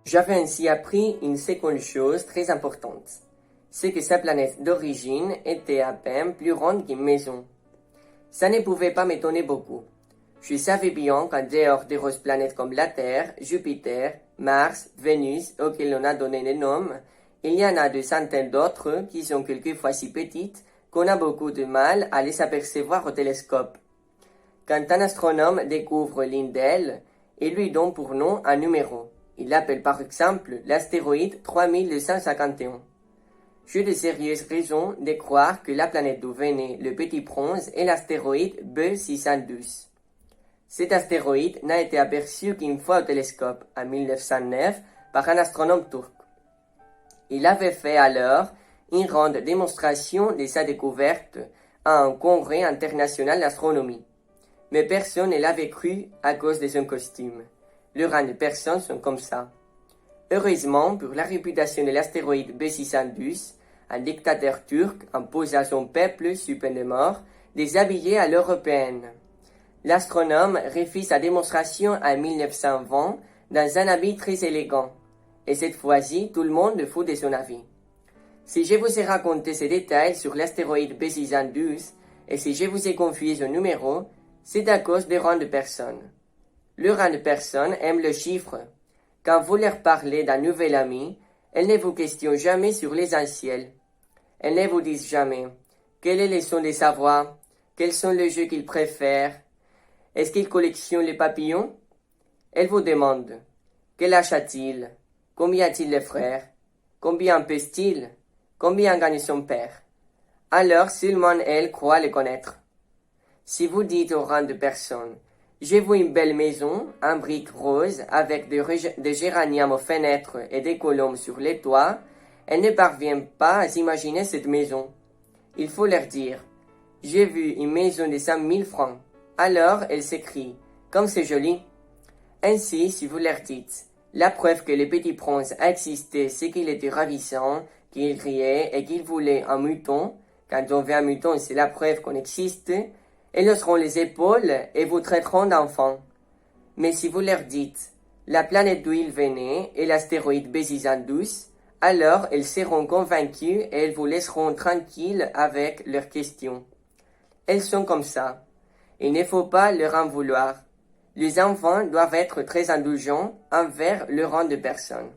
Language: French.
J'avais ainsi appris une seconde chose très importante. C'est que sa planète d'origine était à peine plus ronde qu'une maison. Ça ne pouvait pas m'étonner beaucoup. Je savais bien qu'en dehors des grosses planètes comme la Terre, Jupiter, Mars, Vénus, auxquelles on a donné des noms, il y en a des centaines d'autres qui sont quelquefois si petites qu'on a beaucoup de mal à les apercevoir au télescope. Quand un astronome découvre l'une d'elles, il lui donne pour nom un numéro. Il l'appelle par exemple l'astéroïde 3251. J'ai de sérieuses raisons de croire que la planète d'où venait le petit bronze est l'astéroïde B612. Cet astéroïde n'a été aperçu qu'une fois au télescope, en 1909, par un astronome turc. Il avait fait alors une grande démonstration de sa découverte à un congrès international d'astronomie. Mais personne ne l'avait cru à cause de son costume. Le rang de personnes sont comme ça. Heureusement, pour la réputation de l'astéroïde B612, un dictateur turc impose à son peuple, sous peine de mort, de s'habiller à l'européenne. L'astronome refit sa démonstration en 1920 dans un habit très élégant. Et cette fois-ci, tout le monde fout de son avis. Si je vous ai raconté ces détails sur l'astéroïde B612 et si je vous ai confié son numéro, c'est à cause des rangs de personnes. Le rang de personnes aime le chiffre. Quand vous leur parlez d'un nouvel ami, elles ne vous questionnent jamais sur les anciens. Elles ne vous disent jamais quel est le son de sa voix, quels sont les jeux qu'il préfère, est-ce qu'il collectionne les papillons. Elles vous demandent quel âge a-t-il, combien a-t-il de frères, combien pèse-t-il, combien gagne son père. Alors seulement elles croient le connaître. Si vous dites au rang de personnes « J'ai vu une belle maison, en briques roses, avec des géraniums aux fenêtres et des colombes sur les toits », elles ne parviennent pas à s'imaginer cette maison. Il faut leur dire « J'ai vu une maison de 100 000 francs ». Alors elles s'écrient « Comme c'est joli ». Ainsi, si vous leur dites « La preuve que le petit prince a existé, c'est qu'il était ravissant, qu'il riait et qu'il voulait un mouton », quand on veut un mouton, c'est la preuve qu'on existe, elles hausseront les épaules et vous traiteront d'enfant. Mais si vous leur dites la planète d'où il venait est l'astéroïde B612, alors elles seront convaincues et elles vous laisseront tranquilles avec leurs questions. Elles sont comme ça. Il ne faut pas leur en vouloir. Les enfants doivent être très indulgents envers le rang de personnes.